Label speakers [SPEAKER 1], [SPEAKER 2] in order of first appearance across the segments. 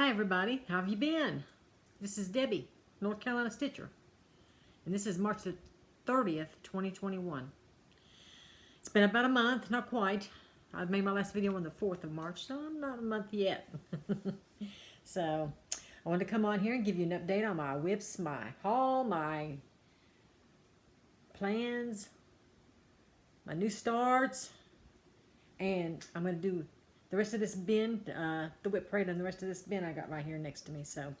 [SPEAKER 1] Hi everybody, how have you been? This is Debbie, North Carolina Stitcher, and this is March the 30th, 2021. It's been about a month, not quite. I made my last video on the 4th of March, so I'm not a month yet. So, I wanted to come on here and give you an update on my WIPs, my haul, my plans, my new starts, and I'm going to do the rest of this bin, the WIP parade, and the rest of this bin I got right here next to me. So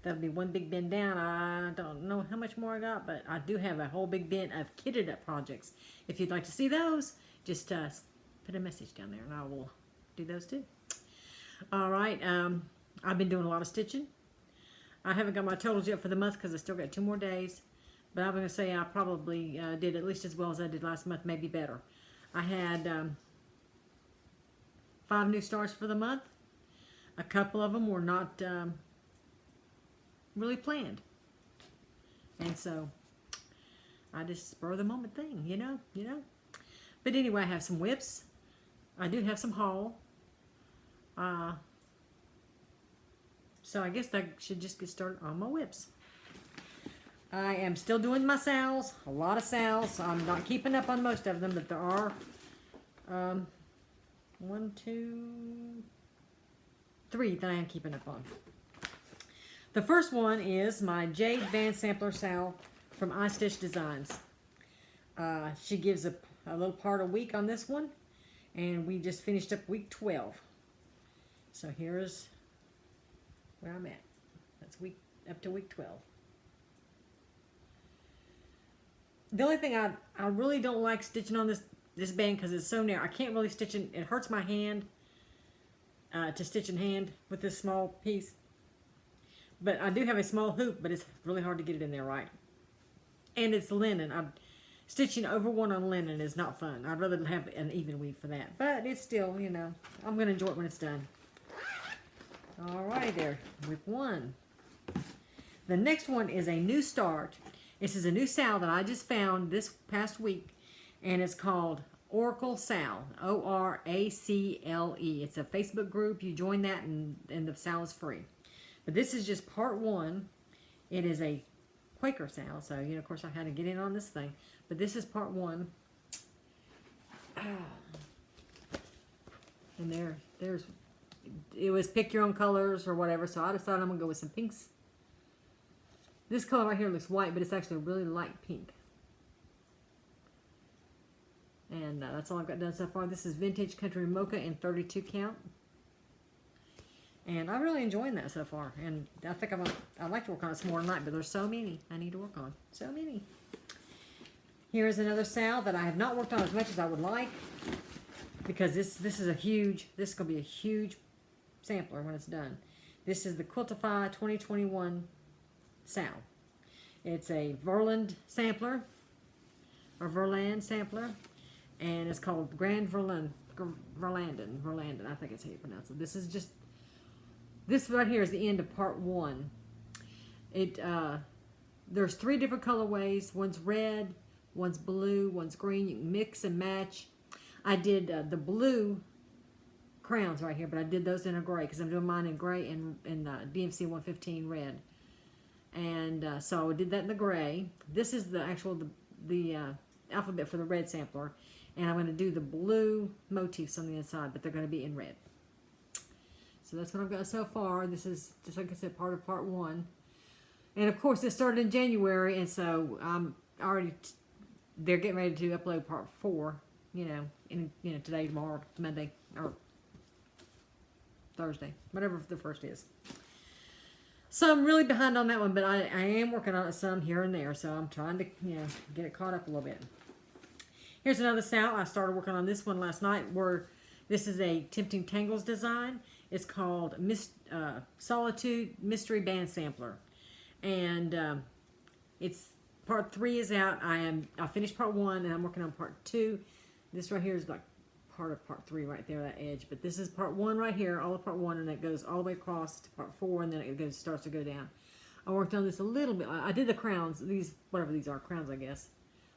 [SPEAKER 1] that'll be one big bin down. I don't know how much more I got, but I do have a whole big bin of kitted up projects. If you'd like to see those, just put a message down there and I will do those too. All right, I've been doing a lot of stitching. I haven't got my totals yet for the month because I still got 2 more days. But I'm going to say I probably did at least as well as I did last month, maybe better. I had 5 new starts for the month. A couple of them were not really planned. And so I just spur of the moment thing, you know. But anyway, I have some WIPs. I do have some haul. So I guess I should just get started on my WIPs. I am still doing my sales, a lot of sales. I'm not keeping up on most of them, but there are 1, 2, 3 that I am keeping up on. The first one is my Jade Band Sampler sale from iStitch Designs. She gives a little part a week on this one, and we just finished up week 12. So here's where I'm at. That's up to week 12. The only thing I really don't like stitching on this band because it's so narrow. I can't really stitch it. It hurts my hand to stitch in hand with this small piece. But I do have a small hoop, but it's really hard to get it in there right. And it's linen. Stitching over one on linen is not fun. I'd rather have an even weave for that. But it's still, you know, I'm going to enjoy it when it's done. All right there, WIP 1. The next one is a new start. This is a new sal that I just found this past week, and it's called Oracle Sal, O-R-A-C-L-E. It's a Facebook group. You join that, and the sal is free. But this is just part 1. It is a Quaker sal, so you know, of course, I had to get in on this thing. But this is part 1. And there's it was pick your own colors or whatever. So I decided I'm gonna go with some pinks. This color right here looks white, but it's actually a really light pink. And that's all I've got done so far. This is Vintage Country Mocha in 32 count. And I'm really enjoying that so far. And I think I'd like to work on it some more tonight, but there's so many I need to work on. So many. Here's another sal that I have not worked on as much as I would like. Because this is going to be a huge sampler when it's done. This is the Quiltify 2021 sal. It's a Verland sampler, or Verland sampler, and it's called Grand Verlandon, I think it's how you pronounce it. This right here is the end of part 1. There's 3 different colorways. One's red, one's blue, one's green. You can mix and match. I did the blue crowns right here, but I did those in a gray because I'm doing mine in gray and DMC 115 red. And so I did that in the gray. This is the actual the alphabet for the red sampler, and I'm going to do the blue motifs on the inside, but they're going to be in red. So that's what I've got so far. This is, just like I said, part of part 1. And of course, this started in January, and so I'm already they're getting ready to upload part 4. Today, tomorrow, Monday, or Thursday, whatever the first is. So I'm really behind on that one, but I am working on it some here and there, so I'm trying to, get it caught up a little bit. Here's another sal. I started working on this one last night, where this is a Tempting Tangles design. It's called Solitude Mystery Band Sampler. And it's part 3 is out. I finished part 1, and I'm working on part 2. This right here is like part of part 3 right there, that edge. But this is part 1 right here, all of part 1, and it goes all the way across to part 4, and then it starts to go down. I worked on this a little bit. I did the crowns, whatever these are, crowns I guess,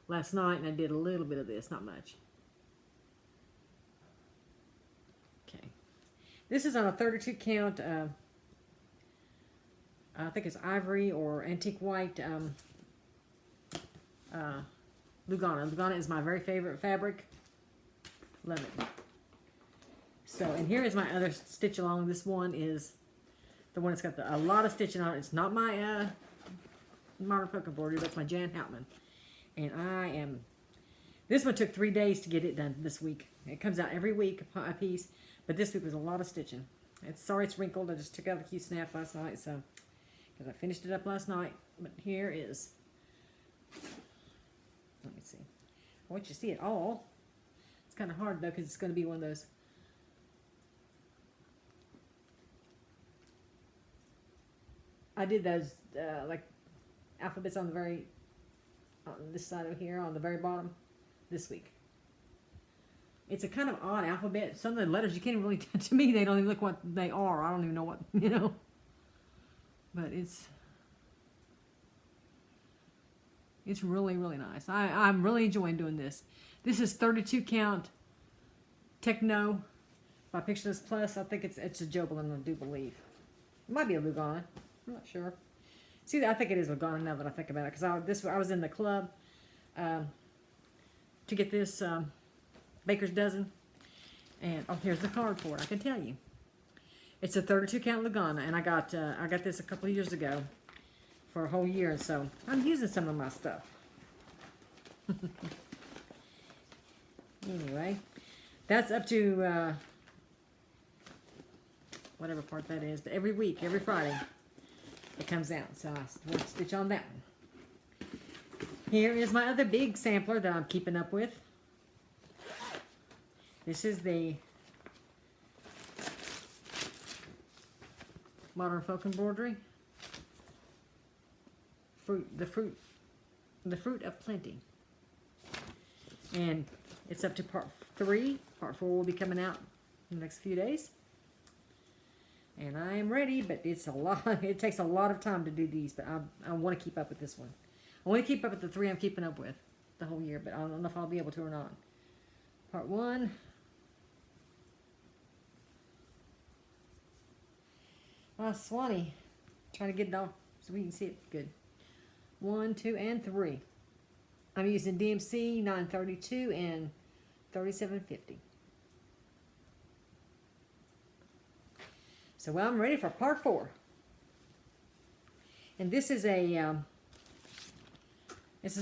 [SPEAKER 1] last night, and I did a little bit of this, not much. Okay. This is on a 32 count I think it's ivory or antique white Lugana. Lugana is my very favorite fabric. Love it. So, and here is my other stitch along. This one is the one that's got a lot of stitching on it. It's not my Modern Folk embroidery, but it's my Jan Houtman. And this one took 3 days to get it done this week. It comes out every week, a piece, but this week was a lot of stitching. Sorry it's wrinkled. I just took out the cute snap last night, so, because I finished it up last night. But here is, let me see. I want you to see it all. It's kind of hard, though, because it's going to be one of those. I did those, like, alphabets on this side of here, on the very bottom, this week. It's a kind of odd alphabet. Some of the letters, you can't even really, to me, they don't even look what they are. I don't even know what, you know. But it's really, really nice. I'm really enjoying doing this. This is 32 count Techno by Pictureless Plus. I think it's a Jobelin, I do believe. It might be a Lugana. I'm not sure. See, I think it is Lugana now that I think about it, because I was in the club to get this Baker's Dozen, and oh, here's the card for it. I can tell you, it's a 32 count Lugana, and I got this a couple of years ago for a whole year, and so I'm using some of my stuff. Anyway, that's up to whatever part that is, but every week, every Friday, it comes out, so I will stitch on that one. Here is my other big sampler that I'm keeping up with. This is the Modern Folk embroidery. The fruit of plenty. And it's up to part 3. Part 4 will be coming out in the next few days. And I am ready, but it's a lot. It takes a lot of time to do these, but I want to keep up with this one. I want to keep up with the 3 I'm keeping up with the whole year, but I don't know if I'll be able to or not. Part 1. Oh, Swanee. Trying to get it off so we can see it good. 1, 2, and 3. I'm using DMC 932 and 3750. So I'm ready for part 4. And this is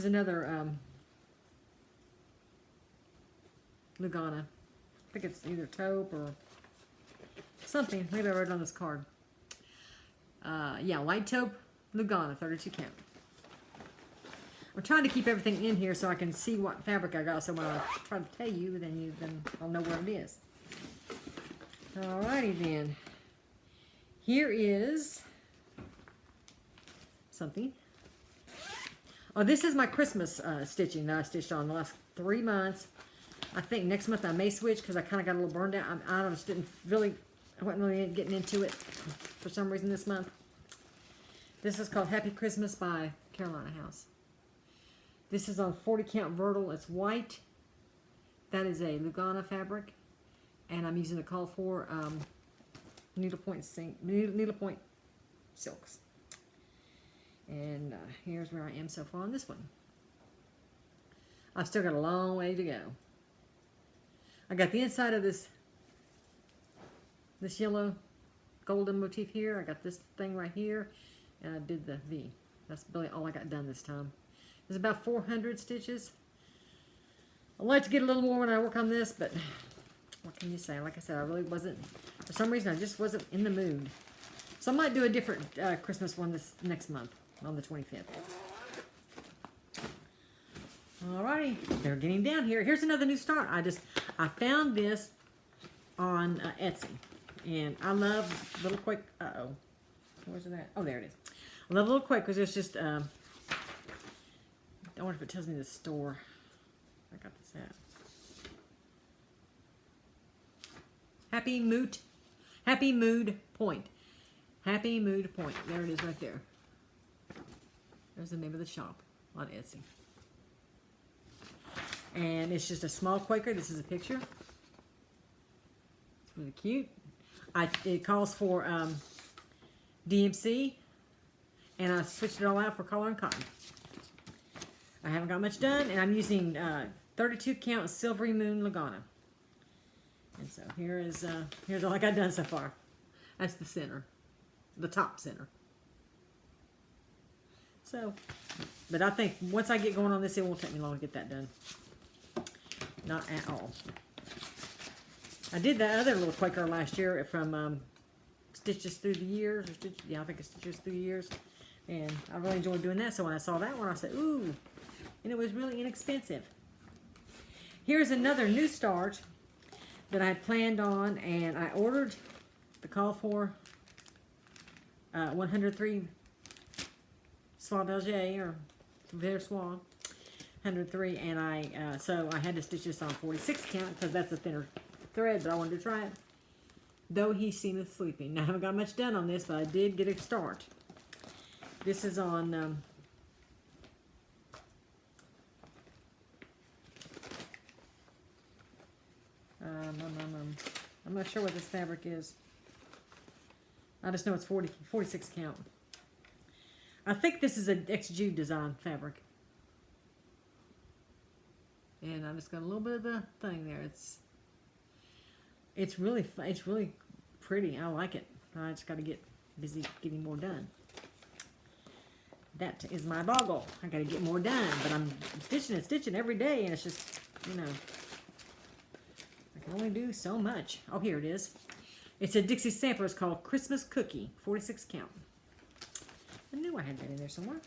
[SPEAKER 1] another Lugana. I think it's either taupe or something. Maybe I wrote it on this card. Yeah, light taupe Lugana, 32 count. I'm trying to keep everything in here so I can see what fabric I got. So when I try to tell you, then I'll know where it is. Alrighty then. Here is something. Oh, this is my Christmas stitching that I stitched on the last 3 months. I think next month I may switch because I kind of got a little burned out. I wasn't really getting into it for some reason this month. This is called Happy Christmas by Carolina House. This is on 40 count Vertical. It's white. That is a Lugana fabric. And I'm using the call for needlepoint silks. And here's where I am so far on this one. I've still got a long way to go. I got the inside of this yellow golden motif here. I got this thing right here, and I did the V. That's really all I got done this time. There's about 400 stitches. I'd like to get a little more when I work on this, but what can you say? Like I said, I really wasn't, for some reason, I just wasn't in the mood. So I might do a different Christmas one this next month on the 25th. Alrighty, they're getting down here. Here's another new start. I found this on Etsy, and I love little quick. Where's it at? Oh, there it is. I love little quick because it's just. I wonder if it tells me the store. I got this at. Happy Mood Point. Happy Mood Point. There it is right there. There's the name of the shop on Etsy. And it's just a small Quaker. This is a picture. It's really cute. It calls for DMC and I switched it all out for color and cotton. I haven't got much done, and I'm using 32 count Silvery Moon Lagana. And so here's all I got done so far. That's the center, the top center. So, but I think once I get going on this, it won't take me long to get that done. Not at all. I did that other little Quaker last year from Stitches Through the Years. Or yeah, I think it's Stitches Through the Years. And I really enjoyed doing that. So when I saw that one, I said, ooh. And it was really inexpensive. Here's another new start that I had planned on. And I ordered the call for 103 Soie d'Alger or Vers Soie 103, and so I had to stitch this on 46 count because that's a thinner thread, but I wanted to try it. Though he seemeth sleeping. Now I haven't got much done on this, but I did get a start. This is on I'm not sure what this fabric is. I just know it's 46 count. I think this is an ex-Jude design fabric. And I just got a little bit of the thing there. It's really pretty. I like it. I just got to get busy getting more done. That is my boggle. I got to get more done, but I'm stitching and stitching every day, and it's just, you know, I can only do so much. Oh, here it is. It's a Dixie Sampler. It's called Christmas Cookie, 46 count. I knew I had that in there somewhere.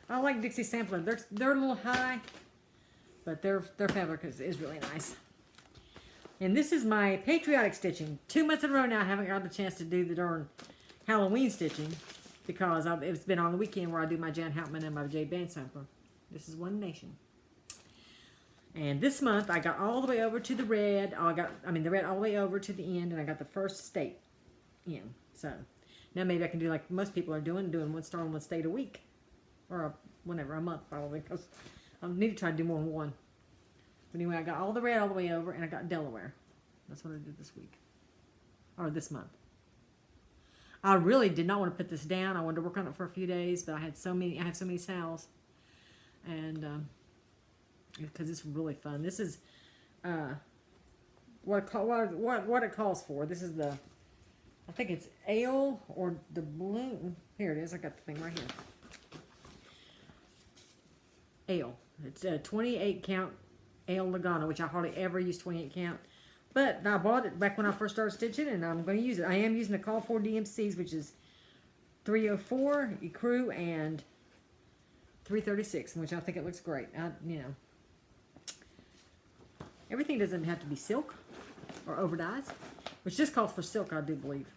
[SPEAKER 1] I like Dixie Sampler. They're a little high, but their fabric is really nice. And this is my Patriotic Stitching. 2 months in a row now I haven't got the chance to do the darn Halloween stitching because it's been on the weekend where I do my Jan Houtman and my Jade Band Sampler. This is One Nation. And this month I got all the way over to the red. The red all the way over to the end, and I got the first state in. So now maybe I can do like most people are doing one star and one state a week. Or a month probably, because I need to try to do more than one. But anyway, I got all the red all the way over, and I got Delaware. That's what I did this week. Or this month. I really did not want to put this down. I wanted to work on it for a few days, but I have so many sales. And because it's really fun. This is what it calls for. This is the, I think it's ale or the bloom. Here it is. I got the thing right here. Ale. It's a 28 count ale Lagana, which I hardly ever use 28 count. But I bought it back when I first started stitching, and I'm going to use it. I am using the Call for DMCs, which is 304, Ecru, and 336, which I think it looks great. Everything doesn't have to be silk or overdyes, which just calls for silk, I do believe.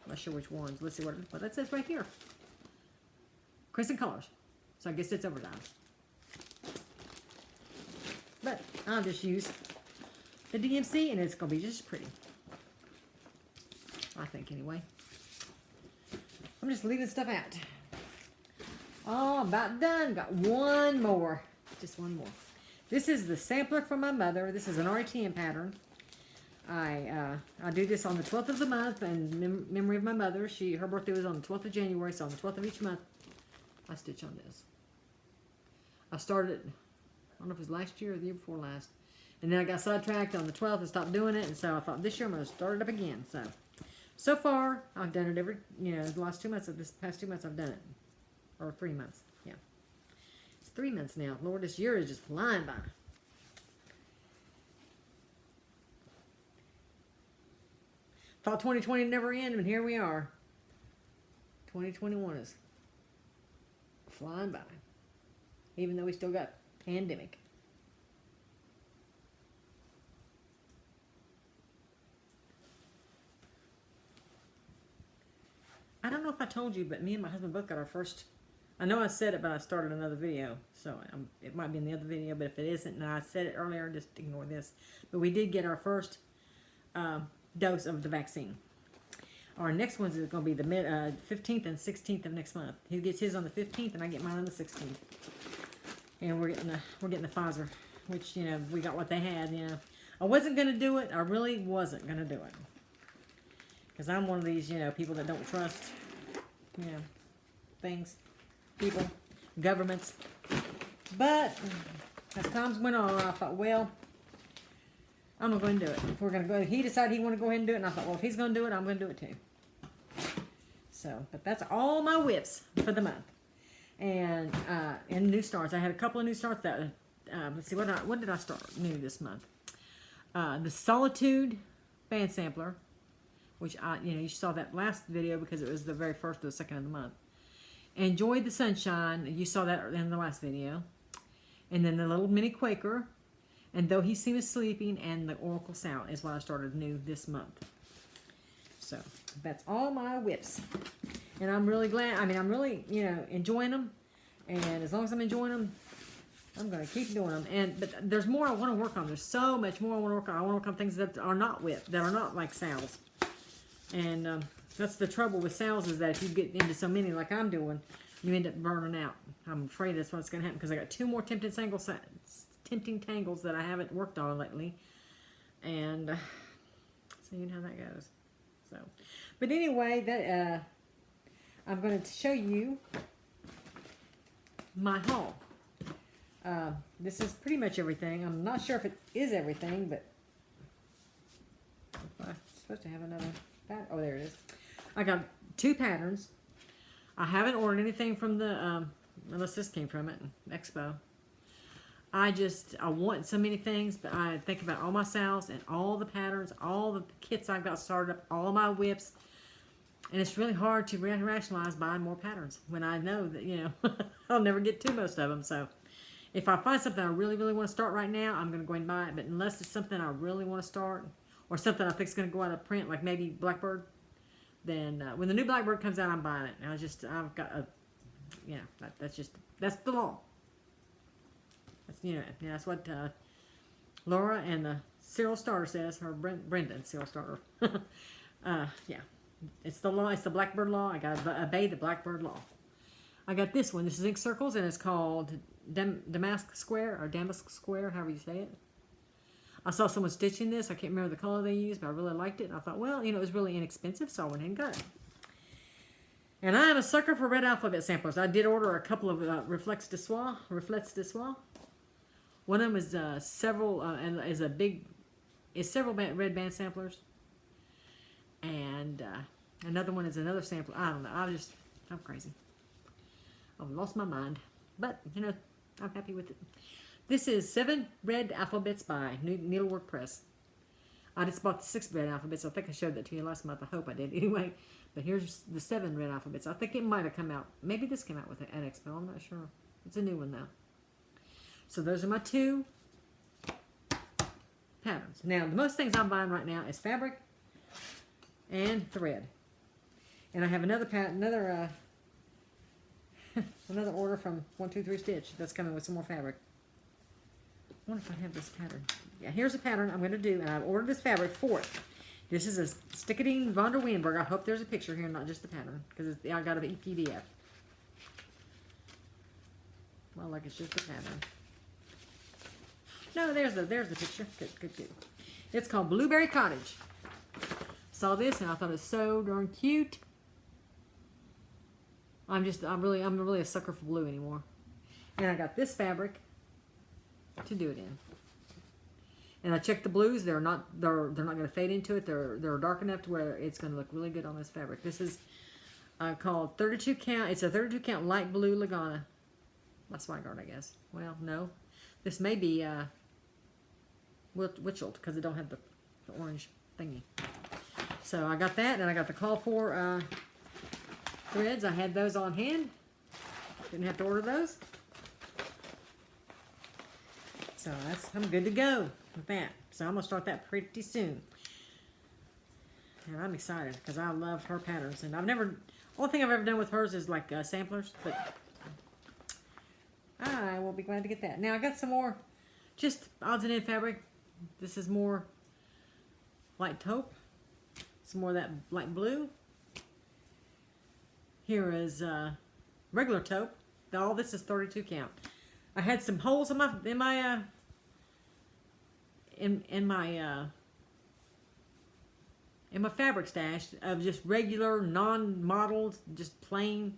[SPEAKER 1] I'm not sure which ones. Let's see what that says right here. Crimson colors. So I guess it's overdyes. But I'll just use the DMC, and it's going to be just pretty. I think, anyway. I'm just leaving stuff out. Oh, about done. Got one more. Just one more. This is the sampler from my mother. This is an RTM pattern. I do this on the 12th of the month in memory of my mother. Her birthday was on the 12th of January, so on the 12th of each month, I stitch on this. I started, I don't know if it was last year or the year before last. And then I got sidetracked on the 12th and stopped doing it. And so I thought this year I'm going to start it up again. So far, I've done it every, the last 2 months of this past 2 months I've done it. Or 3 months, yeah. It's 3 months now. Lord, this year is just flying by. Thought 2020 would never end, and here we are. 2021 is flying by. Even though we still got pandemic. I don't know if I told you, but me and my husband both got our first. I know I said it, but I started another video, so it might be in the other video. But if it isn't, and I said it earlier, just ignore this. But we did get our first dose of the vaccine. Our next one's is going to be the 15th and 16th of next month. He gets his on the 15th, and I get mine on the 16th. And we're getting the Pfizer, which we got what they had. I wasn't going to do it. I really wasn't going to do it. Because I'm one of these, you know, people that don't trust, you know, things, people, governments. But as times went on, I thought, well, I'm going to go and do it. If we're going to go, he decided he wanted to go ahead and do it, and I thought, well, if he's going to do it, I'm going to do it too. So, but that's all my WIPs for the month. And new starts. I had a couple of new starts that, let's see, what did I start new this month? The Solitude band sampler, which you saw that last video because it was the very first or the second of the month. Enjoy the Sunshine. You saw that in the last video. And then the little mini Quaker. And Though He Seems Sleeping, and the Oracle Sound is what I started new this month. So that's all my WIPs. And I'm really glad. I mean, I'm really, enjoying them. And as long as I'm enjoying them, I'm going to keep doing them. But there's more I want to work on. There's so much more I want to work on. I want to work on things that are not WIP, that are not like sales. And that's the trouble with sales, is that if you get into so many like I'm doing, you end up burning out. I'm afraid that's what's going to happen, because I got 2 more tempting tangles that I haven't worked on lately. And so you know how that goes. So, but anyway, that I'm going to show you my haul. This is pretty much everything. I'm not sure if it is everything, but I'm supposed to have another pattern. Oh, there it is. I got 2 patterns. I haven't ordered anything from the, unless this came from it, Expo. I want so many things, but I think about all my sales and all the patterns, all the kits I've got started up, all my WIPs. And it's really hard to rationalize buying more patterns when I know that, I'll never get to most of them. So if I find something I really, really want to start right now, I'm going to go ahead and buy it. But unless it's something I really want to start, or something I think is going to go out of print, like maybe Blackbird, then when the new Blackbird comes out, I'm buying it. And I've got a, that's the law. That's, that's what Laura and the Serial Starter says, or Brendan, Serial Starter. Yeah. It's the law. It's the Blackbird law. I got to obey the Blackbird law. I got this one. This is Ink Circles, and it's called Damask Square, or Damask Square, however you say it. I saw someone stitching this. I can't remember the color they used, but I really liked it. And I thought, well, it was really inexpensive, so I went ahead and got it. And I am a sucker for red alphabet samplers. I did order a couple of Reflex de Soie. One of them is several red band samplers. And another one is another sampler. I don't know. I'm crazy. I've lost my mind. But, I'm happy with it. This is 7 Red Alphabets by Needlework Press. I just bought the 6 red alphabets. I think I showed that to you last month. I hope I did. Anyway, but here's the 7 red alphabets. I think it might have come out. Maybe this came out with an Expo. I'm not sure. It's a new one, though. So those are my 2 patterns. Now, the most things I'm buying right now is fabric and thread. And I have another another order from 123 Stitch that's coming with some more fabric. I wonder if I have this pattern. Yeah, here's a pattern I'm going to do, and I've ordered this fabric for it. This is a Stickadine von der Weenberg. I hope there's a picture here, not just the pattern, because I got a PDF. Well, like it's just a pattern. No, there's the picture. Good. It's called Blueberry Cottage. Saw this and I thought it was so darn cute. I'm really a sucker for blue anymore. And I got this fabric to do it in. And I checked the blues. They're not going to fade into it. They're dark enough to where it's going to look really good on this fabric. This is called 32 count. It's a 32 count light blue Lagana. My Swigart, I guess. Well, no. This may be Witchelt, because it don't have the orange thingy. So I got that, and I got the call for threads. I had those on hand. Didn't have to order those. So I'm good to go with that. So I'm going to start that pretty soon. And I'm excited because I love her patterns. And only thing I've ever done with hers is like samplers. But I will be glad to get that. Now I got some more just odds and end fabric. This is more light taupe. Some more of that light blue. Here is regular taupe. All this is 32 count. I had some holes in my in my fabric stash of just regular, non-modeled, just plain,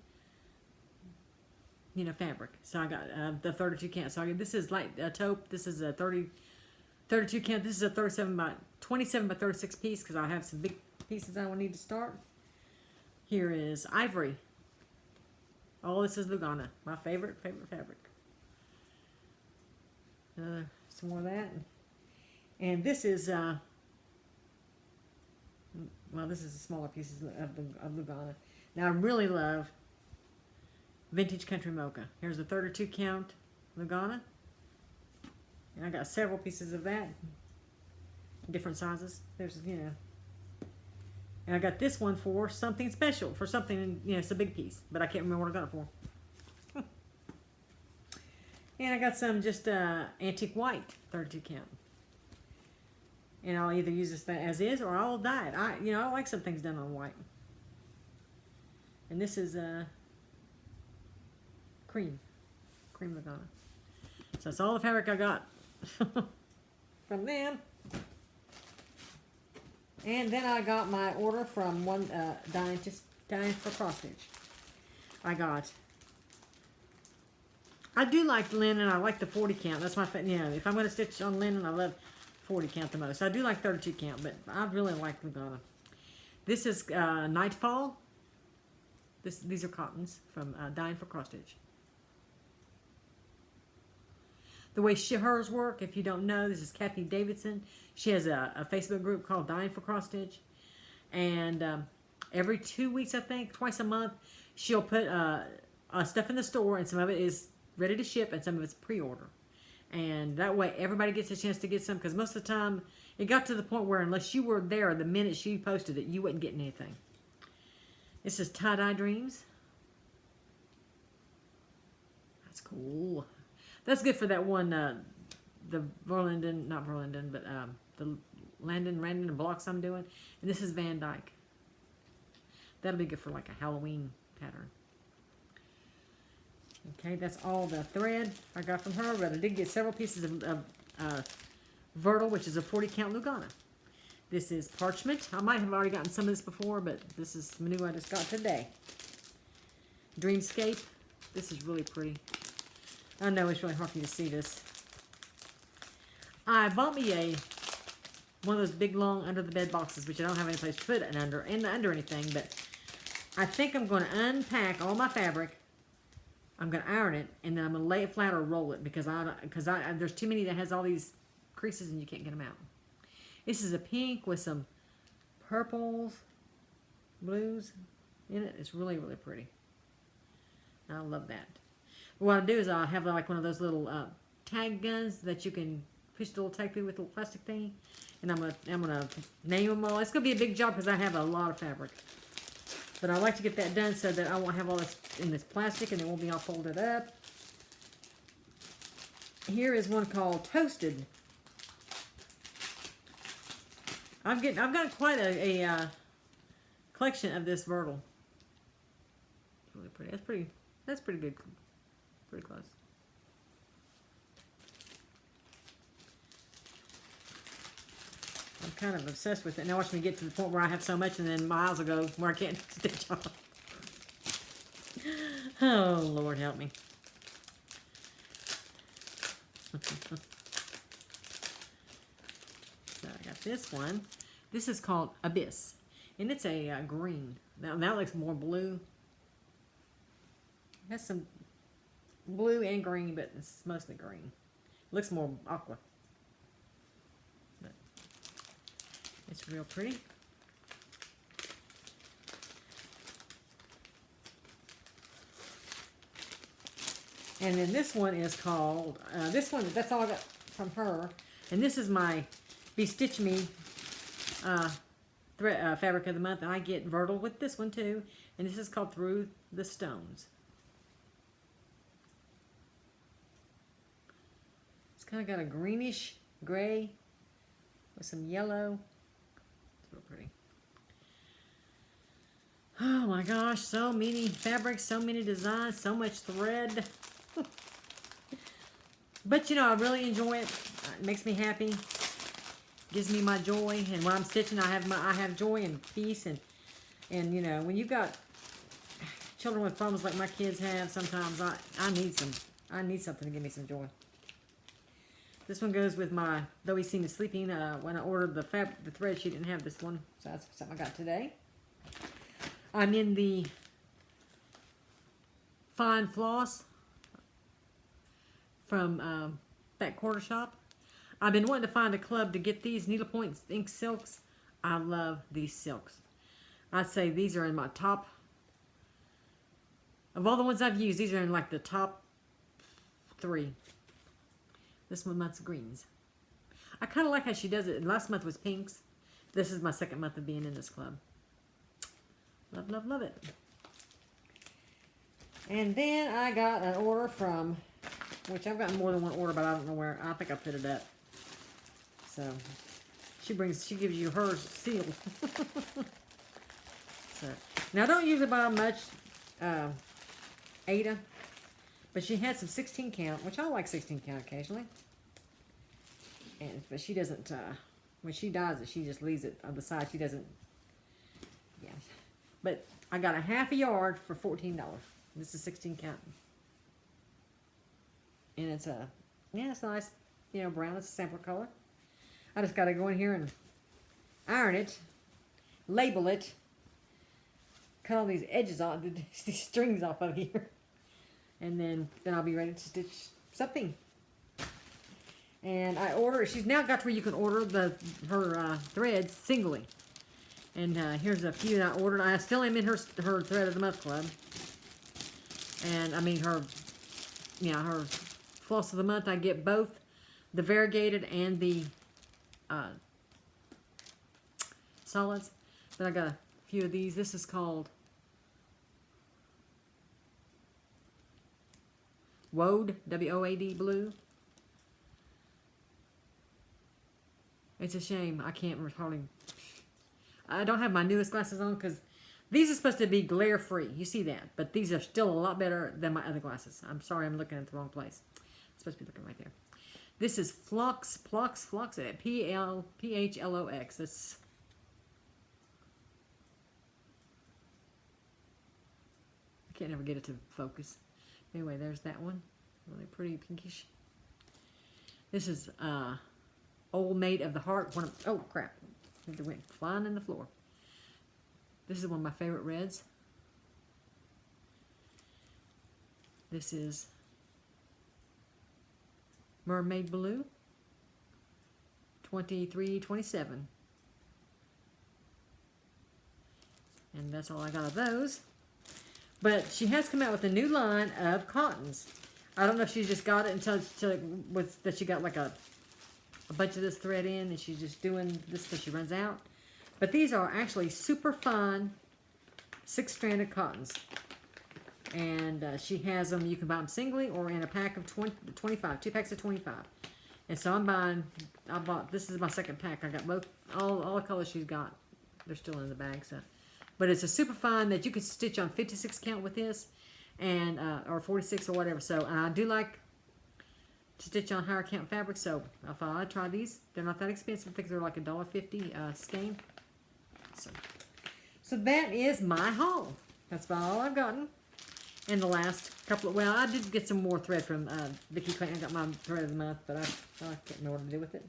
[SPEAKER 1] you know, fabric. So I got the 32 count. So this is like a taupe. This is a 32 count. This is a 27 by 36 piece because I have some big pieces I will need to start. Here is ivory. Oh, this is Lugana, my favorite fabric. Some more of that. And this is, well, this is the smaller pieces of Lugana. Now I really love Vintage Country Mocha. Here's a 32 count Lugana. And I got several pieces of that. Different sizes. There's, you know. And I got this one for something special. For something, you know, it's a big piece. But I can't remember what I got it for. And I got some just antique white 32 count. And I'll either use this as is or I'll dye it. I like some things done on white. And this is cream Lugana. So that's all the fabric I got from them. And then I got my order from one Dying for Cross Stitch. I do like linen. I like the 40 count. That's my favorite. You know, if I'm going to stitch on linen, I love 40 count the most. I do like 32 count, but I really like Lugana. This is Nightfall. These are cottons from Dying for Cross Stitch. The way hers work, if you don't know, this is Kathy Davidson. She has a Facebook group called Dying for Cross Stitch. And every 2 weeks, I think, twice a month, she'll put stuff in the store, and some of it is ready to ship, and some of it's pre-order. And that way, everybody gets a chance to get some, because most of the time, it got to the point where unless you were there the minute she posted it, you wasn't getting anything. This is Tie-Dye Dreams. That's cool. That's good for that one, the Verlinden, not Verlinden, but the Randon blocks I'm doing. And this is Van Dyke. That'll be good for like a Halloween pattern. Okay, that's all the thread I got from her, but I did get several pieces of Vertil, which is a 40 count Lugana. This is Parchment. I might have already gotten some of this before, but this is some new I just got today. Dreamscape. This is really pretty. I know it's really hard for you to see this. I bought me one of those big long under the bed boxes, which I don't have any place to put it under anything, but I think I'm going to unpack all my fabric. I'm going to iron it, and then I'm going to lay it flat or roll it because there's too many that has all these creases and you can't get them out. This is a pink with some purples, blues in it. It's really, really pretty. I love that. What I'll do is I'll have like one of those little tag guns that you can push the little tag through with a little plastic thing, and I'm gonna name them all. It's gonna be a big job because I have a lot of fabric, but I like to get that done so that I won't have all this in this plastic and it won't be all folded up. Here is one called Toasted. I've got quite a collection of this Vertil. It's really pretty. That's pretty good. Pretty close. I'm kind of obsessed with it. Now watch me get to the point where I have so much and then my eyes will go where I can't stitch off. Oh, Lord help me. So I got this one. This is called Abyss. And it's a green. Now that looks more blue. It has some blue and green, but it's mostly green. It looks more aqua. But it's real pretty. And then this one is called, that's all I got from her. And this is my Be Stitch Me fabric of the month. And I get Vertil with this one too. And this is called Through the Stones. It's kind of got a greenish gray with some yellow. It's real pretty. Oh my gosh, so many fabrics, so many designs, so much thread. But you know, I really enjoy it. It makes me happy. gives me my joy. And when I'm stitching, I have joy and peace. And you know, when you've got children with problems like my kids have, sometimes I need something to give me some joy. This one goes with my, though he seemed sleeping, when I ordered the thread, she didn't have this one. So that's something I got today. I'm in the Fine Floss from that quarter shop. I've been wanting to find a club to get these needlepoint ink silks. I love these silks. I'd say these are in my top, of all the ones I've used, these are in like the top 3. This month's greens. I kind of like how she does it. Last month was pinks. This is my second month of being in this club. Love, love, love it. And then I got an order from, which I've gotten more than one order, but I don't know where. I think I put it up. So she gives you her seal. So now I don't usually buy much Ada, but she had some 16 count, which I like 16 count occasionally. But she doesn't, when she dyes it, she just leaves it on the side. She doesn't, yeah. But I got a half a yard for $14. This is 16 count. And it's yeah, it's nice, you know, brown. It's a sampler color. I just got to go in here and iron it, label it, cut all these edges off, these strings off of here. And then I'll be ready to stitch something. And I order, she's now got to where you can order her threads singly. And here's a few that I ordered. I still am in her Thread of the Month Club. And I mean her Floss of the Month. I get both the variegated and the solids. But I got a few of these. This is called Woad, W-O-A-D, blue. It's a shame I can't hardly. I don't have my newest glasses on because these are supposed to be glare free. You see that, but these are still a lot better than my other glasses. I'm sorry, I'm looking at the wrong place. I'm supposed to be looking right there. This is Phlox, P-H-L-O-X. That's I can't never get it to focus. Anyway, there's that one, really pretty pinkish. This is Old Maid of the Heart. Oh crap! It went flying in the floor. This is one of my favorite reds. This is Mermaid Blue, 2327. And that's all I got of those. But she has come out with a new line of cottons. I don't know if she just got it until that she got like a bunch of this thread in and she's just doing this till she runs out. But these are actually super fine 6-stranded cottons. And she has them, you can buy them singly or in a pack of 25, 2 packs of 25. And so this is my second pack. I got both, all the colors she's got. They're still in the bag, so. But it's a super fine that you can stitch on 56 count with this, and or 46 or whatever. So I do like to stitch on higher count fabric, so I thought I'd try these. They're not that expensive. I think they're like $1.50 skein. So that is my haul. That's about all I've gotten. In the last couple of, well, I did get some more thread from Vicki Clayton. I got my thread of the month, but I can't know what to do with it.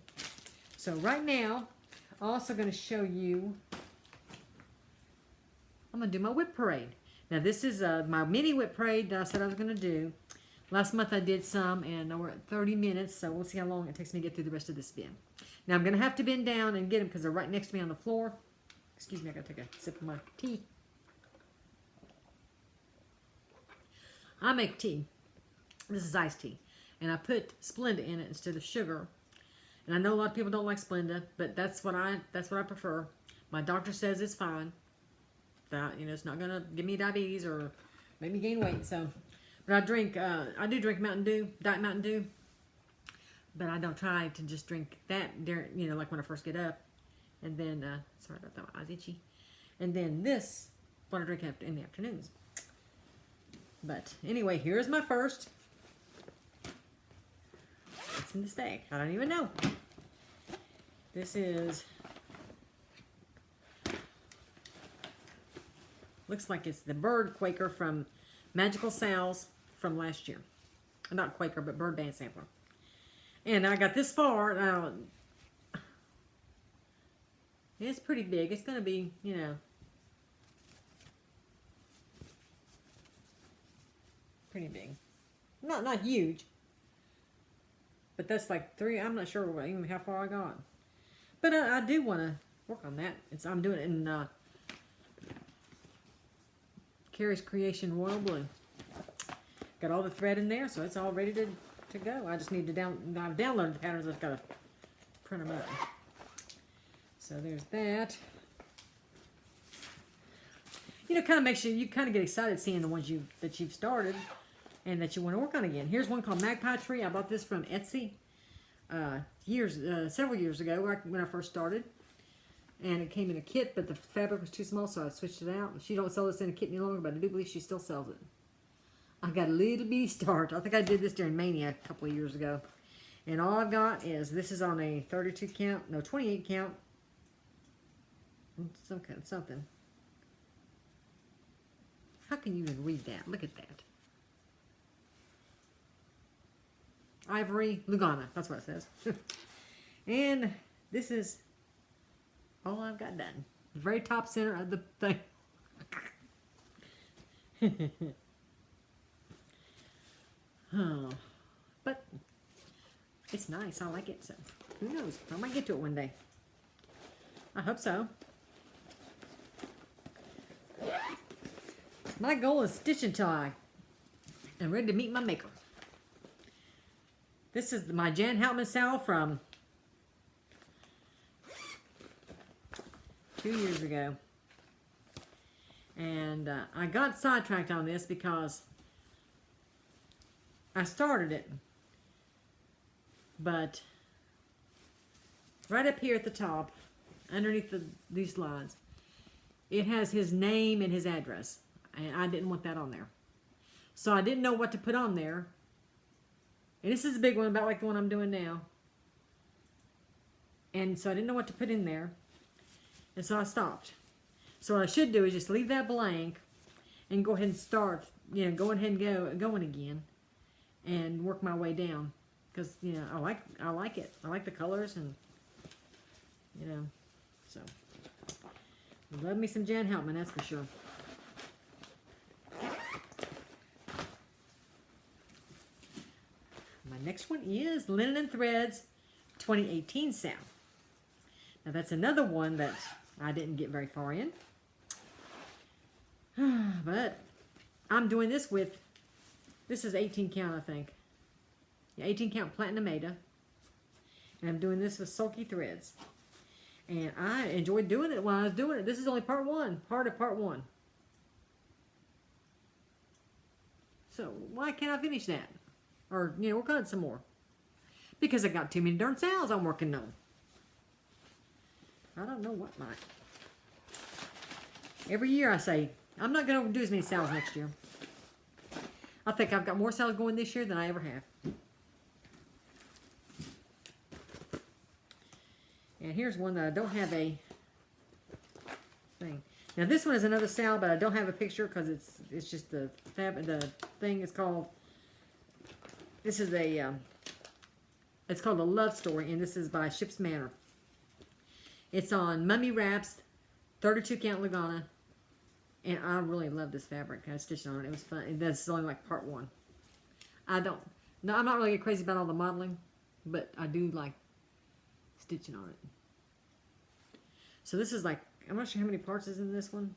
[SPEAKER 1] So right now, I'm also going to show you, I'm going to do my WIP parade. Now this is my mini WIP parade that I said I was going to do. Last month I did some, and we're at 30 minutes, so we'll see how long it takes me to get through the rest of this bin. Now I'm going to have to bend down and get them because they're right next to me on the floor. Excuse me, I got to take a sip of my tea. I make tea. This is iced tea. And I put Splenda in it instead of sugar. And I know a lot of people don't like Splenda, but that's what I prefer. My doctor says it's fine. That, you know, it's not gonna give me diabetes or make me gain weight. So, but I do drink Mountain Dew, Diet Mountain Dew. But I don't try to just drink that during, you know, like when I first get up. And then, sorry about that, my eyes itchy. And then this, what I drink in the afternoons. But anyway, here's my first. What's in this bag? I don't even know. This is, looks like it's the Bird Quaker from Magical Sal's from last year. Not Quaker, but Bird Band Sampler. And I got this far. Now, it's pretty big. It's going to be, you know, pretty big. Not huge. But that's like 3. I'm not sure even how far I got. But I do want to work on that. I'm doing it in Carrie's Creation Royal Blue. Got all the thread in there, so it's all ready to go. I just need to I've downloaded the patterns. I've got to print them up. So there's that. You know, kind of makes you kind of get excited seeing the ones that you've started and that you want to work on again. Here's one called Magpie Tree. I bought this from Etsy several years ago when I first started. And it came in a kit, but the fabric was too small, so I switched it out. She don't sell this in a kit any longer, but I do believe she still sells it. I got a little bitty start. I think I did this during Mania a couple of years ago. And all I've got is, this is on a 32 count, no, 28 count. Something. How can you even read that? Look at that. Ivory Lugana. That's what it says. And this is all I've got done. The very top center of the thing. Oh, but it's nice. I like it. So who knows? I might get to it one day. I hope so. My goal is stitch until I am ready to meet my maker. This is my Jan Houtman Sal from 2 years ago. And I got sidetracked on this because I started it, but right up here at the top, underneath these lines, it has his name and his address, and I didn't want that on there. So I didn't know what to put on there, and this is a big one, about like the one I'm doing now, and so I didn't know what to put in there, and so I stopped. So what I should do is just leave that blank and go ahead and start, you know, go ahead and going again. And work my way down, because you know I like it. I like the colors, and you know, so love me some Jan Houtman, that's for sure. My next one is Linen and Threads 2018 Sal. Now that's another one that I didn't get very far in, but I'm doing this with. This is 18 count, I think. Yeah, 18 count Platinum Maida. And I'm doing this with Sulky Threads. And I enjoyed doing it while I was doing it. This is only part of part one. So why can't I finish that? Or, you know, work on it some more. Because I got too many darn sales I'm working on. I don't know what might. Every year I say, I'm not going to do as many sales next year. I think I've got more sales going this year than I ever have. And here's one that I don't have a thing. Now this one is another sal, but I don't have a picture because it's just the thing is called. This is a it's called A Love Story, and this is by Ship's Manor. It's on Mummy Wraps, 32 count Lugana. And I really love this fabric. I stitched on it. It was fun. This is only like part one. I'm not really crazy about all the modeling, but I do like stitching on it. So this is like, I'm not sure how many parts is in this one.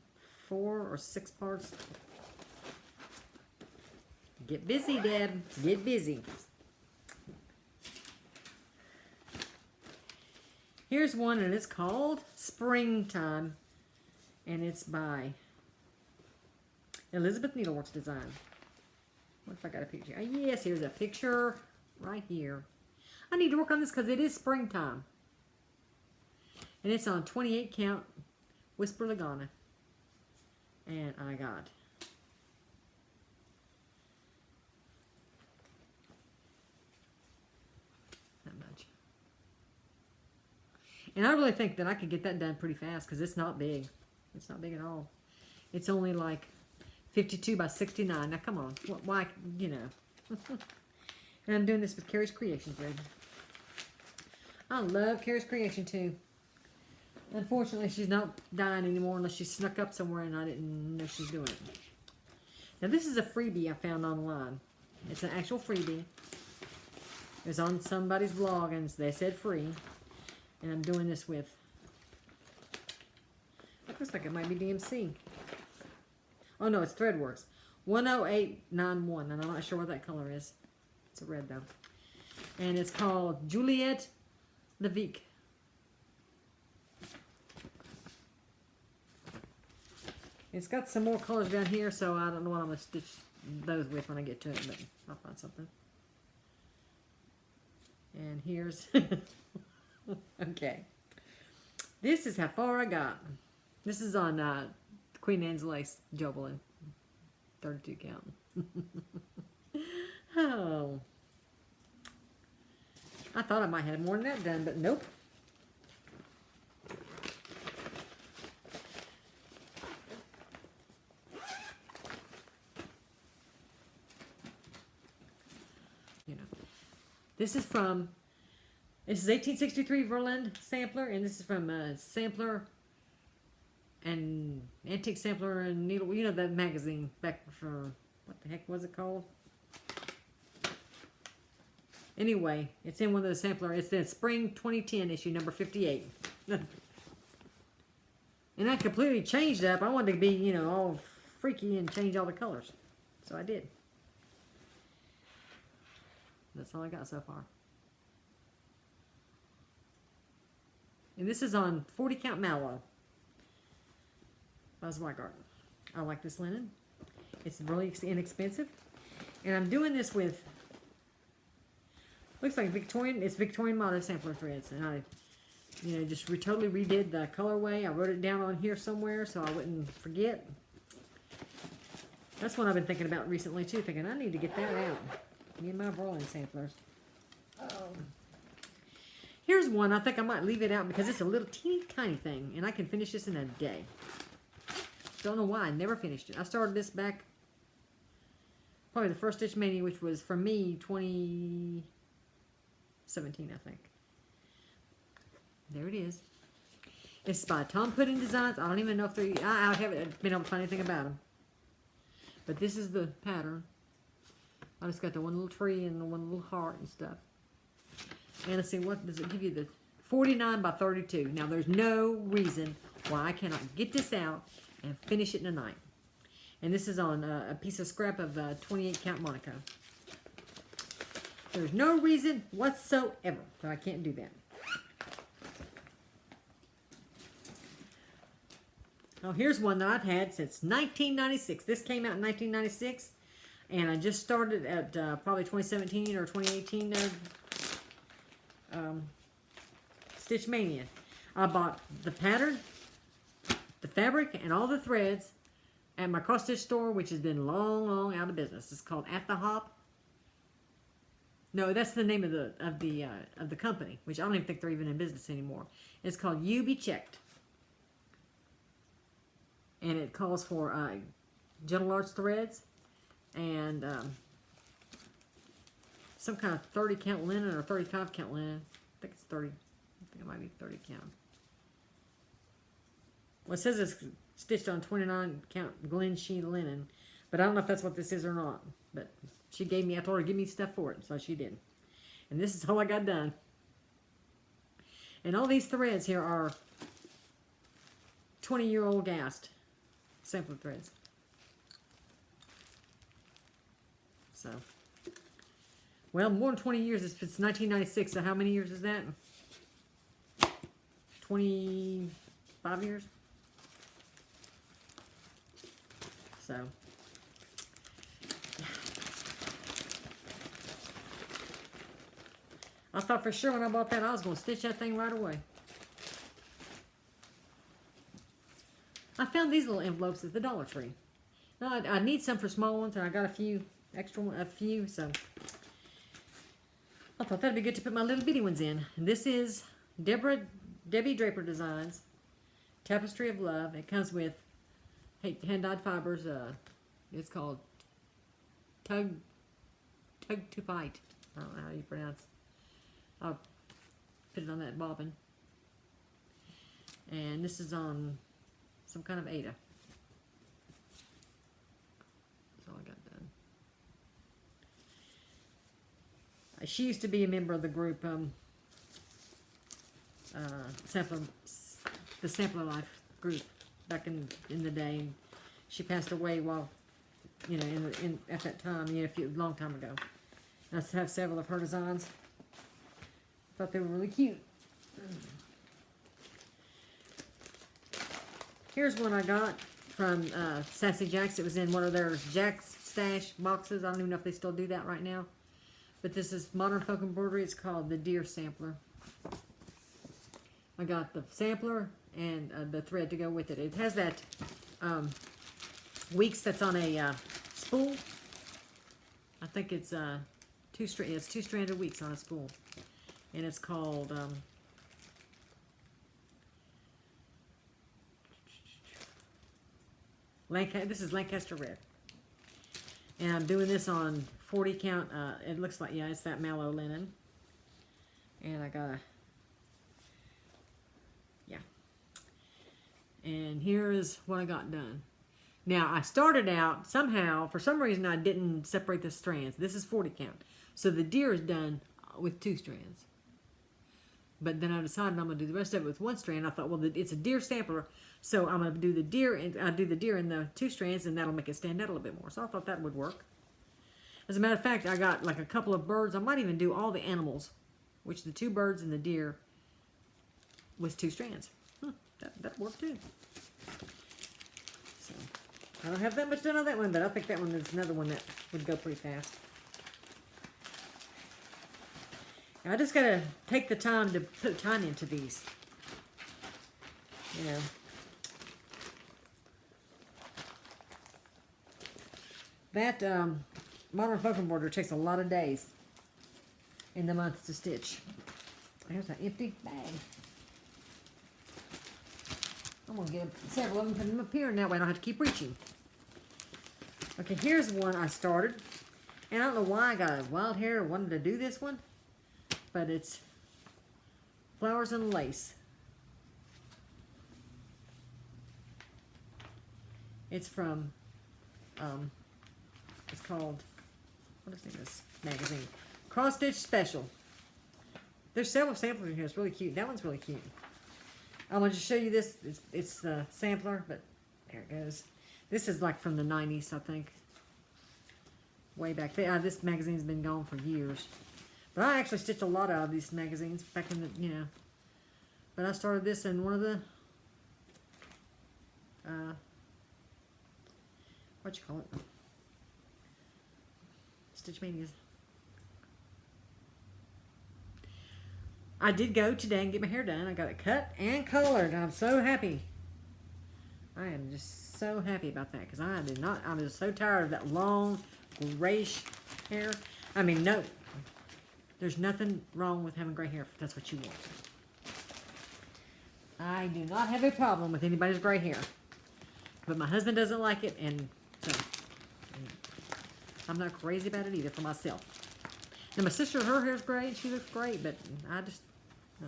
[SPEAKER 1] 4 or 6 parts. Get busy, Deb. Get busy. Here's one, and it's called Springtime. And it's by Elizabeth Needleworks Design. What if I got a picture? Oh, yes, here's a picture right here. I need to work on this because it is springtime. And it's on 28 count Whisper Lugana. And I got that much. And I really think that I could get that done pretty fast because it's not big. It's not big at all. It's only like 52 by 69. Now, come on. Why, you know. And I'm doing this with Carrie's Creation thread. I love Carrie's Creation too. Unfortunately, she's not dying anymore unless she snuck up somewhere and I didn't know she's doing it. Now, this is a freebie I found online. It's an actual freebie. It was on somebody's blog and they said free. And I'm doing this with, it looks like it might be DMC. Oh no, it's Threadworks. 10891, and I'm not sure what that color is. It's a red though. And it's called Juliette Levique. It's got some more colors down here, so I don't know what I'm going to stitch those with when I get to it, but I'll find something. And here's, okay. This is how far I got. This is on Queen Anne's Lace Jobelin. 32 count. Oh. I thought I might have more than that done, but nope. This is 1863 Verland Sampler, and this is from Sampler and Antique Sampler and Needle, you know, that magazine back for, what the heck was it called? Anyway, it's in one of the Sampler, it's the Spring 2010 issue, number 58. And I completely changed up. I wanted to be, you know, all freaky and change all the colors. So I did. That's all I got so far. And this is on 40 count mallow. Buzz Whitegarden. I like this linen. It's really inexpensive. And I'm doing this with, looks like Victorian, it's Victorian Modern Sampler threads. And I, you know, just totally redid the colorway. I wrote it down on here somewhere so I wouldn't forget. That's what I've been thinking about recently too, thinking I need to get that out. Me and my Verland samplers. Here's one. I think I might leave it out because it's a little teeny tiny thing. And I can finish this in a day. Don't know why. I never finished it. I started this back probably the first Stitch Mania, which was for me 2017, I think. There it is. It's by Tom Pudding Designs. I don't even know if they're, I haven't been able to find anything about them. But this is the pattern. I just got the one little tree and the one little heart and stuff. And let's see, what does it give you? The 49 by 32. Now, there's no reason why I cannot get this out and finish it in a night. And this is on a piece of scrap of 28 count Monaco. There's no reason whatsoever that I can't do that. Oh, here's one that I've had since 1996. This came out in 1996. And I just started at probably 2017 or 2018 Stitch Mania. I bought the pattern, the fabric, and all the threads at my cross stitch store, which has been long, long out of business. It's called At the Hop. No, that's the name of the company, which I don't even think they're even in business anymore. It's called You Be Checked, and it calls for Gentle Arts threads. And some kind of 30 count linen or 35 count linen. I think it's 30. I think it might be 30 count. Well, it says it's stitched on 29 count Glen Sheen linen. But I don't know if that's what this is or not. But she gave me, I told her to give me stuff for it. So she did. And this is all I got done. And all these threads here are 20-year-old Gast sampler threads. So, well, more than 20 years. It's 1996, so how many years is that? 25 years? So, I thought for sure when I bought that I was going to stitch that thing right away. I found these little envelopes at the Dollar Tree. Now, I need some for small ones, and I got a few so I thought that'd be good to put my little bitty ones in. And this is Deborah Debbie Draper Designs, Tapestry of Love. It comes with hand-dyed fibers. It's called Tug to Bite. I don't know how you pronounce. I'll put it on that bobbin. And this is on some kind of Ada. That's all I got done. She used to be a member of the group, the Sampler Life group back in the day. She passed away while, you know, at that time, you know, a long time ago. I have several of her designs. Thought they were really cute. Here's one I got from Sassy Jacks. It was in one of their Jack's Stash boxes. I don't even know if they still do that right now. But this is Modern Folk Embroidery. It's called the Deer Sampler. I got the sampler and the thread to go with it. It has that weeks that's on a spool. I think it's two-stranded weeks on a spool. And it's called this is Lancaster Red. And I'm doing this on 40 count. It looks like, yeah, it's that mallow linen. And I got yeah. And here is what I got done. Now, I started out, somehow, for some reason, I didn't separate the strands. This is 40 count. So the deer is done with 2 strands. But then I decided I'm going to do the rest of it with 1 strand. I thought, well, it's a deer sampler, so I'm going to do the deer, and I'll do the deer in the 2 strands, and that'll make it stand out a little bit more. So I thought that would work. As a matter of fact, I got like a couple of birds. I might even do all the animals, which the 2 birds and the deer with 2 strands. That worked too. So I don't have that much done on that one, but I think that one is another one that would go pretty fast. I just gotta take the time to put time into these. You know. That Modern Folk Embroidery takes a lot of days in the month to stitch. There's an empty bag. I'm gonna get several of them, put them up here, and that way I don't have to keep reaching. Okay, here's one I started. And I don't know why I got a wild hair wanted to do this one. But it's Flowers and Lace. It's from, it's called, what is this magazine? Cross Stitch Special. There's several samplers in here. It's really cute. That one's really cute. I'm going to show you this. It's the sampler, but there it goes. This is like from the 90s, I think. Way back there. This magazine's been gone for years. But I actually stitched a lot out of these magazines back in the, you know. But I started this in one of the, what you call it? Stitch Manias. I did go today and get my hair done. I got it cut and colored. I'm so happy. I am just so happy about that because I did not, I was so tired of that long grayish hair. I mean, no. There's nothing wrong with having gray hair if that's what you want. I do not have a problem with anybody's gray hair. But my husband doesn't like it, and so I'm not crazy about it either for myself. Now my sister, her hair's gray, and she looks great, but I just, no.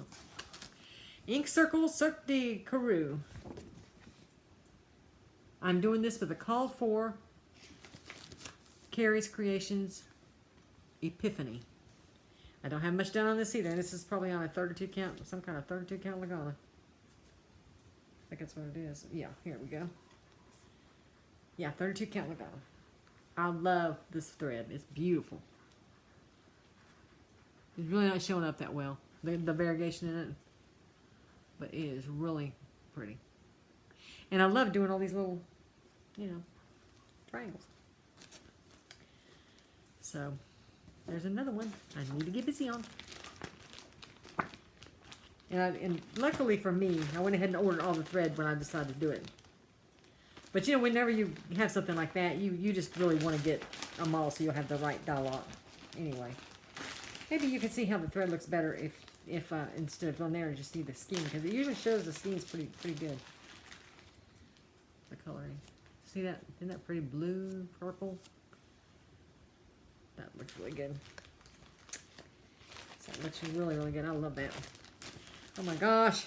[SPEAKER 1] Ink Circle Cirque de Carew. I'm doing this with a called for Carrie's Creations Epiphany. I don't have much done on this either. This is probably on a 32 count, some kind of 32 count Lagana. I think that's what it is. Yeah, here we go. Yeah, 32 count Lagana. I love this thread. It's beautiful. It's really not showing up that well, the variegation in it. But it is really pretty. And I love doing all these little, you know, triangles. So there's another one I need to get busy on. And luckily for me, I went ahead and ordered all the thread when I decided to do it. But you know, whenever you have something like that, you just really want to get them all so you'll have the right dye lot. Anyway, maybe you can see how the thread looks better if instead of on there, just see the skin, because it usually shows the skin's pretty good. The coloring. See that? Isn't that pretty blue, purple? That looks really good. That looks really, really good. I love that. Oh my gosh.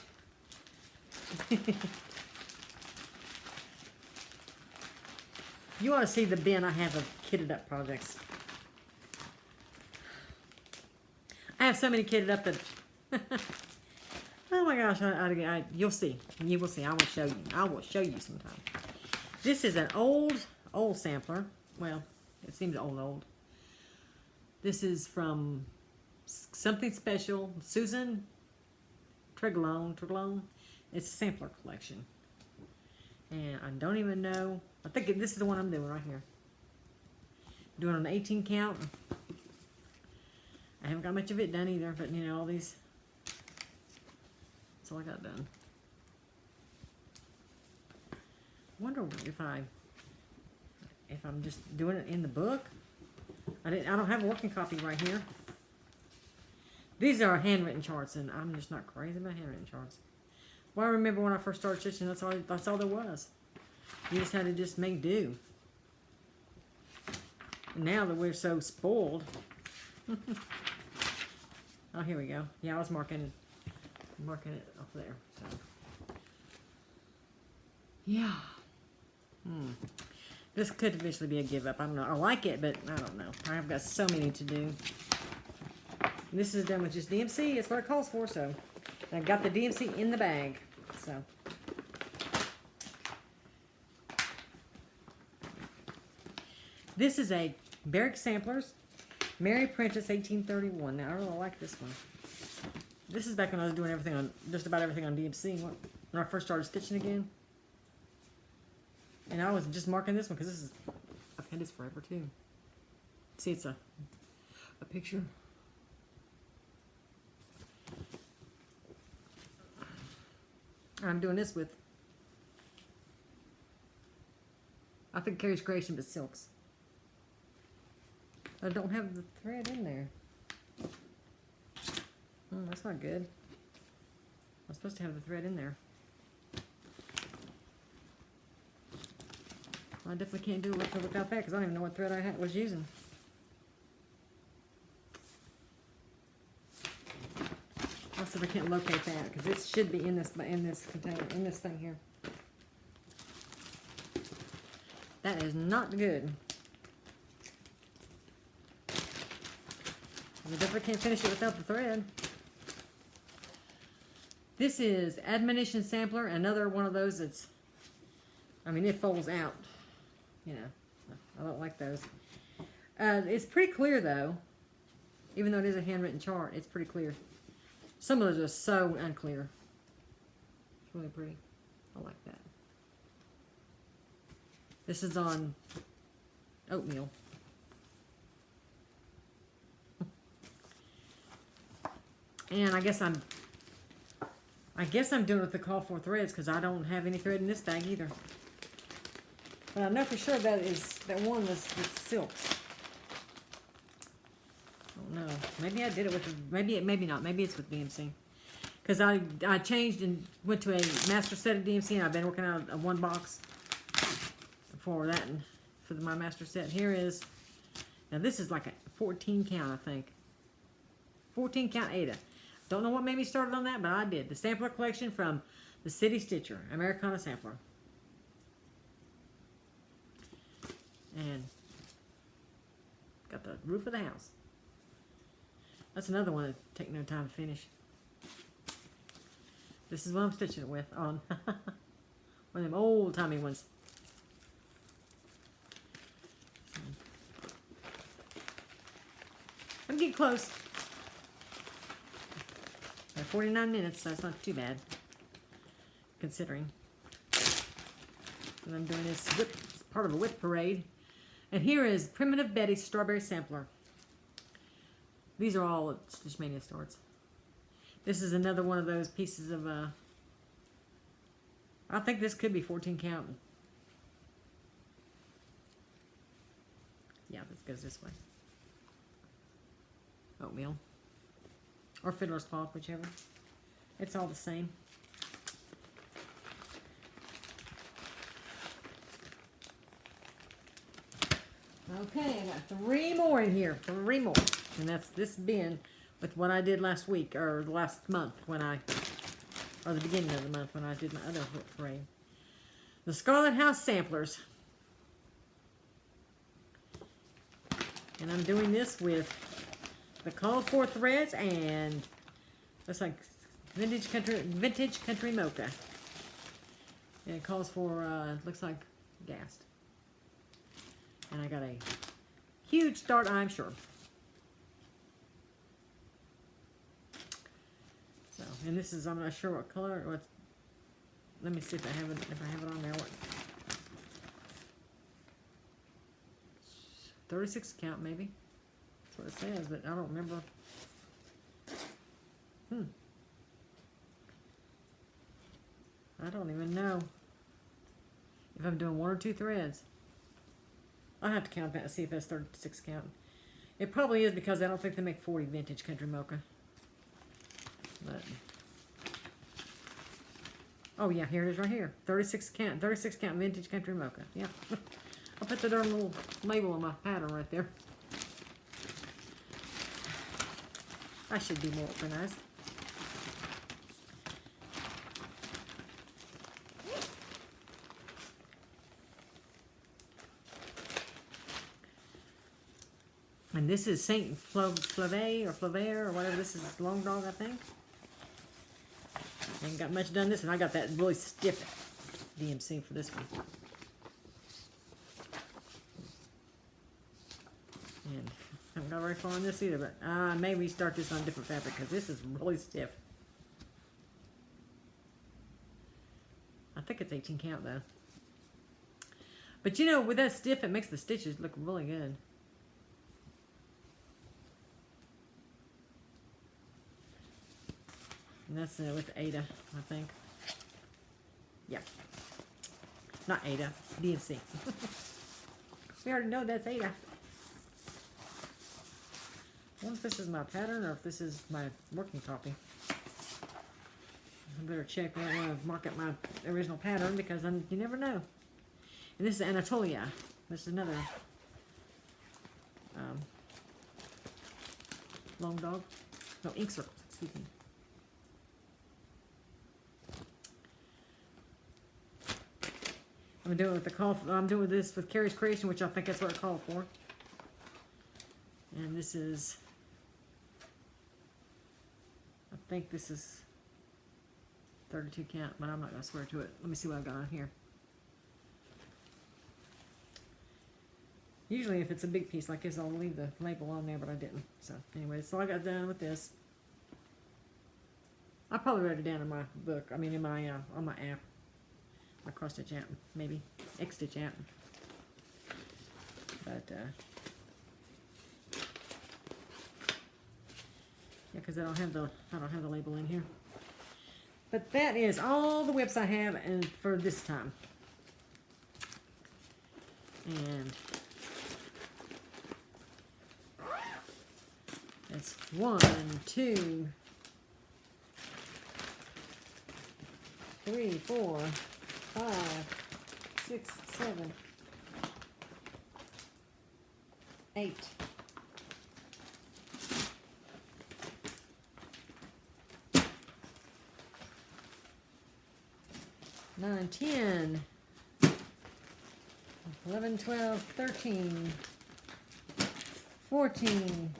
[SPEAKER 1] You want to see the bin I have of kitted up projects. I have so many kitted up that... Oh my gosh. You'll see. You will see. I will show you. I will show you sometime. This is an old sampler. Well, it seems old. This is from Something Special. Susan Triglone. It's a sampler collection. And I don't even know. I think this is the one I'm doing right here. Doing an 18 count. I haven't got much of it done either, but you know, all these. That's all I got done. Wonder if I'm just doing it in the book. I don't have a working copy right here. These are handwritten charts, and I'm just not crazy about handwritten charts. Well, I remember when I first started stitching, that's all there was. You just had to just make do. And now that we're so spoiled. Oh, here we go. Yeah, I was marking it up there. So, yeah. This could eventually be a give up. I don't know. I like it, but I don't know. I've got so many to do. And this is done with just DMC. It's what it calls for. So, and I've got the DMC in the bag. So. This is a Barrack Samplers, Mary Prentice 1831. Now, I really like this one. This is back when I was doing everything on, just about everything on DMC, when I first started stitching again. And I was just marking this one because this is, I've had this forever too. See, it's a picture. I'm doing this with, I think Carrie's Creation, but silks. I don't have the thread in there. That's not good. I'm supposed to have the thread in there. I definitely can't do it without that because I don't even know what thread I was using. I'll see if I can't locate that because it should be in this container, in this thing here. That is not good. I definitely can't finish it without the thread. This is Admonition Sampler, another one of those that's, I mean, it folds out. You know, I don't like those. It's pretty clear though. Even though it is a handwritten chart, it's pretty clear. Some of those are so unclear. It's really pretty. I like that. This is on oatmeal. And I guess I'm doing it with the call for threads because I don't have any thread in this bag either. But I know for sure that one was with silks. I don't know. Maybe I did it with, maybe not. Maybe it's with DMC. Because I changed and went to a master set of DMC, and I've been working out of one box for that and for my master set. Here is, now this is like a 14 count, I think. 14 count Ada. Don't know what made me started on that, but I did. The sampler collection from the City Stitcher, Americana Sampler. And got the roof of the house. That's another one that take no time to finish. This is what I'm stitching it with on one of them old timey ones. I'm getting close. 49 minutes, so it's not too bad, considering. And I'm doing this WIP, part of a WIP parade. And here is Primitive Betty's Strawberry Sampler. These are all Stitch Mania starts. This is another one of those pieces of, I think this could be 14 count. Yeah, this goes this way. Oatmeal. or fiddler's cloth, whichever. It's all the same. Okay, I got 3 more in here. 3 more. And that's this bin with what I did last week, or last month when or the beginning of the month when I did my other frame. The Scarlet House Samplers. And I'm doing this with the called for threads and looks like vintage country mocha. And it calls for looks like gassed. And I got a huge start, I'm sure. So, and this is, I'm not sure what color. Let me see if I have it on there. 36 count maybe. That's what it says, but I don't remember. I don't even know if I'm doing 1 or 2 threads. I'll have to count that and see if that's 36 count. It probably is because I don't think they make 40 vintage country mocha. But oh yeah, here it is right here. 36 count vintage country mocha. Yeah. I'll put the darn little label on my pattern right there. I should be more organized. And this is Saint Flavey or Flaver or whatever. This is Long Dog, I think. Ain't got much done this, and I got that really stiff DMC for this one. And I haven't got very far on this either, but I may restart this on a different fabric because this is really stiff. I think it's 18 count though. But you know, with that stiff, it makes the stitches look really good. And that's with Ada, I think. Yeah. Not Ada, DMC. We already know that's Ada. I wonder if this is my pattern or if this is my working copy. I better check. I don't want to mark up my original pattern because you never know. And this is Anatolia. This is another Long Dog. No, ink circles, excuse me. I'm doing with I'm doing this with Carrie's Creation, which I think that's what it called for. And this is, I think this is 32 count, but I'm not going to swear to it. Let me see what I've got on here. Usually if it's a big piece like this, I'll leave the label on there, but I didn't. So anyway, so I got done with this. I probably wrote it down in my book, I mean in my, on my app. My cross stitch app, maybe X stitch app, but yeah, because I don't have the label in here. But that is all the WIPs I have, and for this time. And it's 1, 2, 3, 4, 5, 6, 7, 8. 9, 10, 11, 12, 13, 14,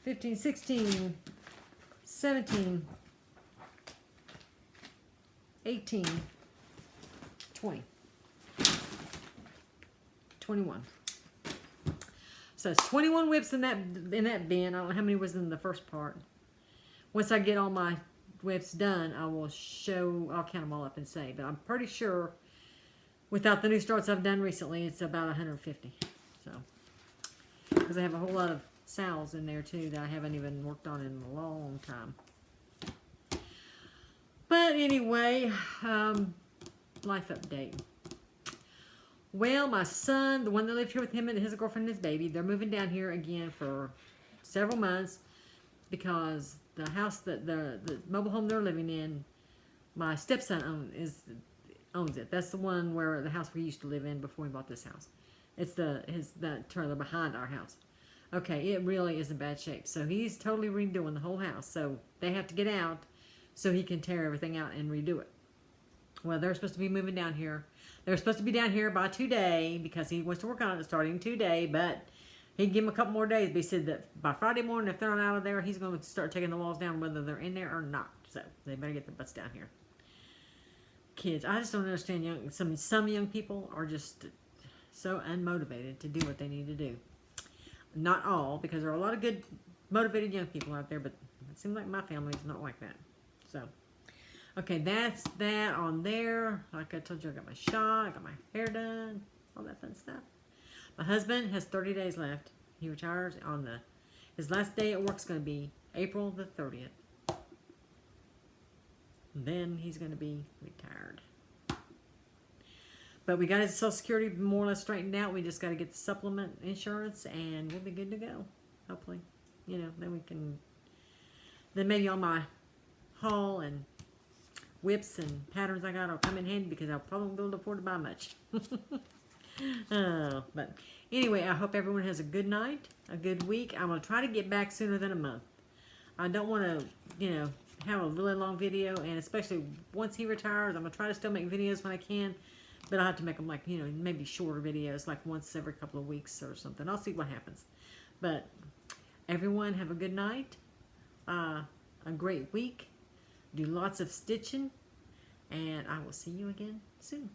[SPEAKER 1] 15, 16, 17, 18, 20, 21. So it's 21 WIPs in that bin. I don't know how many was in the first part. Once I get all my WIPs done, I'll count them all up and say. But I'm pretty sure, without the new starts I've done recently, it's about 150. So, because I have a whole lot of sals in there too that I haven't even worked on in a long time. But anyway, life update. Well, my son, the one that lived here with him and his girlfriend and his baby, they're moving down here again for several months. because the house that the mobile home they're living in, my stepson owns it. That's the one where the house we used to live in before we bought this house. It's that trailer behind our house. Okay, it really is in bad shape. So he's totally redoing the whole house. So they have to get out so he can tear everything out and redo it. Well, they're supposed to be moving down here. They're supposed to be down here by today because he wants to work on it starting today, but he'd give them a couple more days. But he said that by Friday morning, if they're not out of there, he's going to start taking the walls down whether they're in there or not. So they better get their butts down here. Kids, I just don't understand some young people are just so unmotivated to do what they need to do. Not all, because there are a lot of good motivated young people out there, but it seems like my family is not like that. So, okay, that's that on there. Like I told you, I got my shot, I got my hair done, all that fun stuff. My husband has 30 days left. He retires on his last day at work is going to be April the 30th. Then he's going to be retired. But we got his Social Security more or less straightened out. We just got to get the supplement insurance, and we'll be good to go. Hopefully, then we can. Then maybe all my haul and whips and patterns I got will come in handy because I'll probably won't be able to afford to buy much. But anyway, I hope everyone has a good night, a good week. I'm going to try to get back sooner than a month. I don't want to, have a really long video, and especially once he retires, I'm going to try to still make videos when I can, but I'll have to make them like, maybe shorter videos, like once every couple of weeks or something. I'll see what happens. But everyone have a good night, a great week, do lots of stitching, and I will see you again soon.